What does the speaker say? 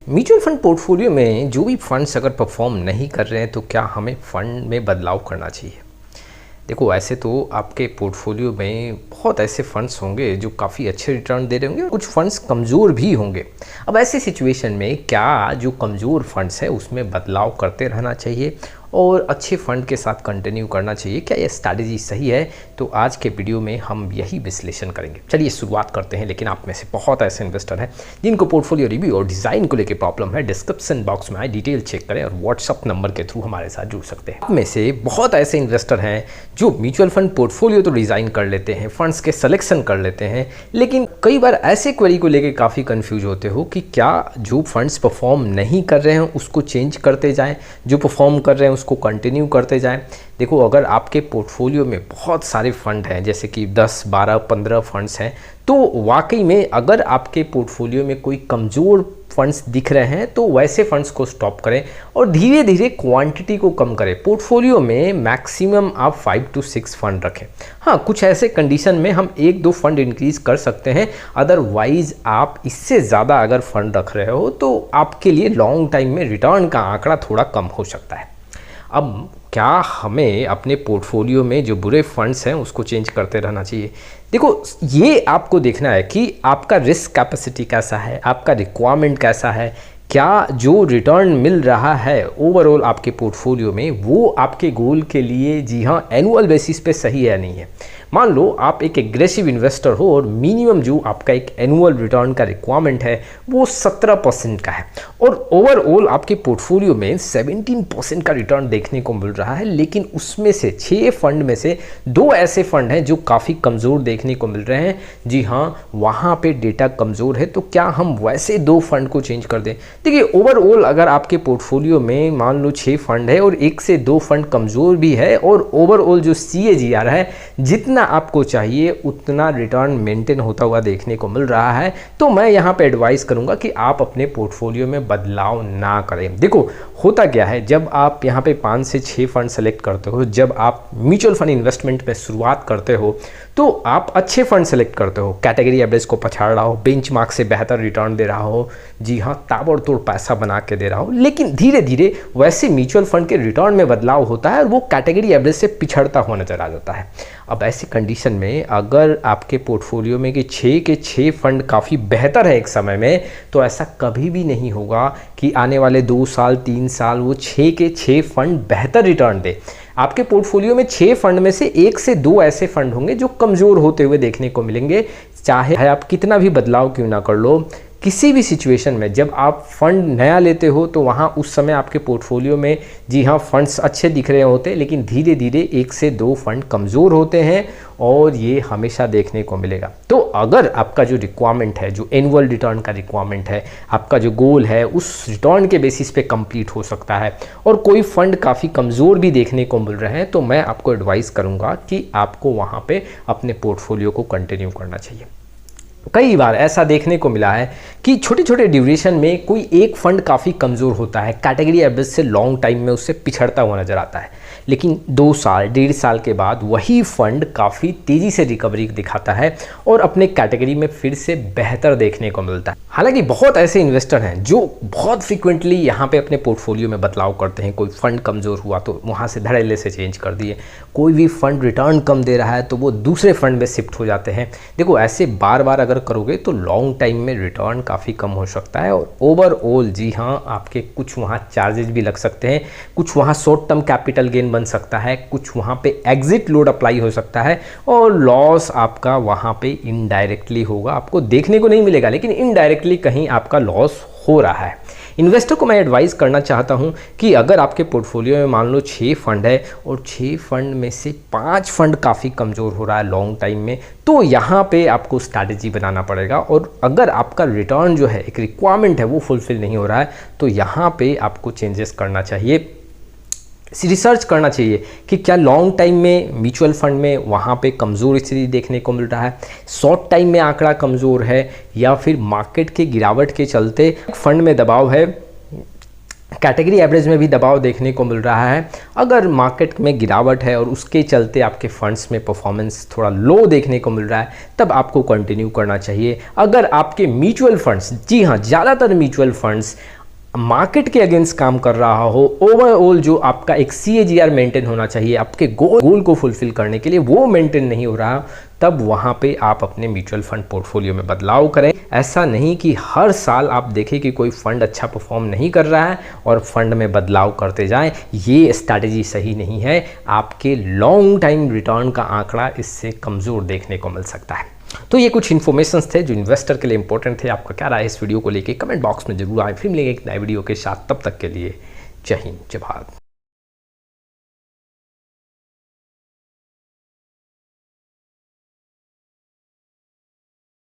Mutual fund portfolio में जो भी फंड्स अगर परफॉर्म नहीं कर रहे हैं तो क्या हमें फ़ंड में बदलाव करना चाहिए। देखो, ऐसे तो आपके पोर्टफोलियो में बहुत ऐसे फंड्स होंगे जो काफ़ी अच्छे रिटर्न दे रहे होंगे, कुछ फंड्स कमज़ोर भी होंगे। अब ऐसी सिचुएशन में क्या जो कमज़ोर फंड्स है उसमें बदलाव करते रहना चाहिए और अच्छे फंड के साथ कंटिन्यू करना चाहिए, क्या यह स्ट्रैटेजी सही है? तो आज के वीडियो में हम यही विश्लेषण करेंगे। चलिए शुरुआत करते हैं। लेकिन आप में से बहुत ऐसे इन्वेस्टर हैं जिनको पोर्टफोलियो रिव्यू और डिज़ाइन को लेकर प्रॉब्लम है। डिस्क्रिप्शन बॉक्स में आए, डिटेल चेक करें और व्हाट्सअप नंबर के थ्रू हमारे साथ जुड़ सकते हैं। आप में से बहुत ऐसे इन्वेस्टर हैं जो म्यूचुअल फंड पोर्टफोलियो तो डिज़ाइन कर लेते हैं, फंड्स के सिलेक्शन कर लेते हैं, लेकिन कई बार ऐसे क्वेरी को लेकर काफ़ी कंफ्यूज होते हो कि क्या जो फंड्स परफॉर्म नहीं कर रहे हैं उसको चेंज करते जाएं, जो परफॉर्म कर रहे हैं उसको कंटिन्यू करते जाएं। देखो, अगर आपके पोर्टफोलियो में बहुत सारे फंड हैं, जैसे कि 10, 12, 15 फंड्स हैं, तो वाकई में अगर आपके पोर्टफोलियो में कोई कमज़ोर फंड्स दिख रहे हैं तो वैसे फंड्स को स्टॉप करें और धीरे धीरे क्वांटिटी को कम करें। पोर्टफोलियो में मैक्सिमम आप 5 to 6 फंड रखें। हाँ, कुछ ऐसे कंडीशन में हम 1-2 फंड इंक्रीज कर सकते हैं, अदरवाइज आप इससे ज़्यादा अगर फंड रख रहे हो तो आपके लिए लॉन्ग टाइम में रिटर्न का आंकड़ा थोड़ा कम हो सकता है। अब क्या हमें अपने पोर्टफोलियो में जो बुरे फंड्स हैं उसको चेंज करते रहना चाहिए? देखो, ये आपको देखना है कि आपका रिस्क कैपेसिटी कैसा है, आपका रिक्वायरमेंट कैसा है, क्या जो रिटर्न मिल रहा है ओवरऑल आपके पोर्टफोलियो में वो आपके गोल के लिए, जी हाँ, एनुअल बेसिस पे सही है या नहीं है। मान लो आप एक एग्रेसिव इन्वेस्टर हो और मिनिमम जो आपका एक एनुअल रिटर्न का रिक्वायरमेंट है वो 17% का है और ओवरऑल आपके पोर्टफोलियो में 17% का रिटर्न देखने को मिल रहा है, लेकिन उसमें से 6 फंड में से 2 ऐसे फंड हैं जो काफ़ी कमज़ोर देखने को मिल रहे हैं। जी हाँ, वहाँ पे डेटा कमज़ोर है, तो क्या हम वैसे 2 फंड को चेंज कर दें? देखिए, ओवरऑल अगर आपके पोर्टफोलियो में मान लो 6 फंड है और 1 से 2 फंड कमज़ोर भी है और ओवरऑल जो CAGR है जितना आपको चाहिए उतना रिटर्न मेंटेन होता हुआ देखने को मिल रहा है, तो मैं यहाँ पे एडवाइस करूँगा कि आप अपने पोर्टफोलियो में बदलाव ना करें। देखो, होता क्या है, जब आप यहाँ पे 5 से 6 फंड सेलेक्ट करते हो, जब आप म्यूचुअल फंड इन्वेस्टमेंट में शुरुआत करते हो तो आप अच्छे फंड सेलेक्ट करते हो, कैटेगरी एवरेज को पछाड़ रहा हो, बेंचमार्क से बेहतर रिटर्न दे रहा हो, जी हाँ, ताबड़तोड़ पैसा बना के दे रहा हो, लेकिन धीरे धीरे वैसे म्यूचुअल फंड के रिटर्न में बदलाव होता है और वो कैटेगरी एवरेज से पिछड़ता हुआ नजर आ जाता है। अब ऐसी कंडीशन में अगर आपके पोर्टफोलियो में कि 6 के 6 फंड काफ़ी बेहतर है एक समय में, तो ऐसा कभी भी नहीं होगा कि आने वाले 2 साल 3 साल वो 6 के 6 फंड बेहतर रिटर्न दे। आपके पोर्टफोलियो में 6 फंड में से 1 से 2 ऐसे फंड होंगे जो कमज़ोर होते हुए देखने को मिलेंगे, चाहे आप कितना भी बदलाव क्यों ना कर लो। किसी भी सिचुएशन में जब आप फंड नया लेते हो तो वहाँ उस समय आपके पोर्टफोलियो में, जी हाँ, फंड्स अच्छे दिख रहे होते हैं, लेकिन धीरे धीरे 1 से 2 फंड कमज़ोर होते हैं और ये हमेशा देखने को मिलेगा। तो अगर आपका जो रिक्वायरमेंट है, जो एनुअल रिटर्न का रिक्वायरमेंट है, आपका जो गोल है उस रिटर्न के बेसिस पे कंप्लीट हो सकता है और कोई फंड काफ़ी कमज़ोर भी देखने को मिल रहे हैं, तो मैं आपको एडवाइस करूँगा कि आपको वहाँ पे अपने पोर्टफोलियो को कंटिन्यू करना चाहिए। कई बार ऐसा देखने को मिला है कि छोटे छोटे ड्यूरेशन में कोई एक फंड काफ़ी कमज़ोर होता है, कैटेगरी एवरेज से लॉन्ग टाइम में उससे पिछड़ता हुआ नज़र आता है, लेकिन 2 साल 1.5 साल के बाद वही फंड काफ़ी तेज़ी से रिकवरी दिखाता है और अपने कैटेगरी में फिर से बेहतर देखने को मिलता है। हालांकि बहुत ऐसे इन्वेस्टर हैं जो बहुत फ्रिक्वेंटली यहाँ पे अपने पोर्टफोलियो में बदलाव करते हैं। कोई फंड कमज़ोर हुआ तो वहाँ से धड़ल्ले से चेंज कर दिए, कोई भी फंड रिटर्न कम दे रहा है तो वो दूसरे फंड में शिफ्ट हो जाते हैं। देखो, ऐसे बार बार अगर करोगे तो लॉन्ग टाइम में रिटर्न काफ़ी कम हो सकता है और ओवरऑल, जी हाँ, आपके कुछ वहाँ चार्जेस भी लग सकते हैं, कुछ वहाँ शॉर्ट टर्म कैपिटल गेन बन सकता है, कुछ वहाँ पे एग्जिट लोड अप्लाई हो सकता है और लॉस आपका वहाँ पे इनडायरेक्टली होगा। आपको देखने को नहीं मिलेगा, लेकिन इनडायरेक्टली कहीं आपका लॉस हो रहा है। इन्वेस्टर को मैं एडवाइस करना चाहता हूं कि अगर आपके पोर्टफोलियो में मान लो 6 फंड है और 6 फंड में से 5 फंड काफ़ी कमज़ोर हो रहा है लॉन्ग टाइम में, तो यहाँ पे आपको स्ट्रैटेजी बनाना पड़ेगा और अगर आपका रिटर्न जो है, एक रिक्वायरमेंट है, वो फुलफिल नहीं हो रहा है, तो यहाँ पे आपको चेंजेस करना चाहिए। रिसर्च करना चाहिए कि क्या लॉन्ग टाइम में म्यूचुअल फंड में वहाँ पे कमज़ोर स्थिति देखने को मिल रहा है, शॉर्ट टाइम में आंकड़ा कमज़ोर है, या फिर मार्केट के गिरावट के चलते फंड में दबाव है, कैटेगरी एवरेज में भी दबाव देखने को मिल रहा है। अगर मार्केट में गिरावट है और उसके चलते आपके फंड्स में परफॉर्मेंस थोड़ा लो देखने को मिल रहा है, तब आपको कंटिन्यू करना चाहिए। अगर आपके म्यूचुअल फंड्स, जी हाँ, ज़्यादातर म्यूचुअल फंड्स मार्केट के अगेंस्ट काम कर रहा हो, ओवरऑल जो आपका एक CAGR मेंटेन होना चाहिए आपके गोल को फुलफिल करने के लिए, वो मेंटेन नहीं हो रहा, तब वहाँ पे आप अपने म्यूचुअल फंड पोर्टफोलियो में बदलाव करें। ऐसा नहीं कि हर साल आप देखें कि कोई फंड अच्छा परफॉर्म नहीं कर रहा है और फंड में बदलाव करते जाएं, ये स्ट्रैटेजी सही नहीं है। आपके लॉन्ग टाइम रिटर्न का आंकड़ा इससे कमज़ोर देखने को मिल सकता है। तो ये कुछ इन्फॉर्मेशंस थे जो इन्वेस्टर के लिए इंपॉर्टेंट थे। आपका क्या राय है इस वीडियो को लेके कमेंट बॉक्स में जरूर आए। फिर मिलेंगे एक नए वीडियो के साथ, तब तक के लिए जय हिंद जय भारत।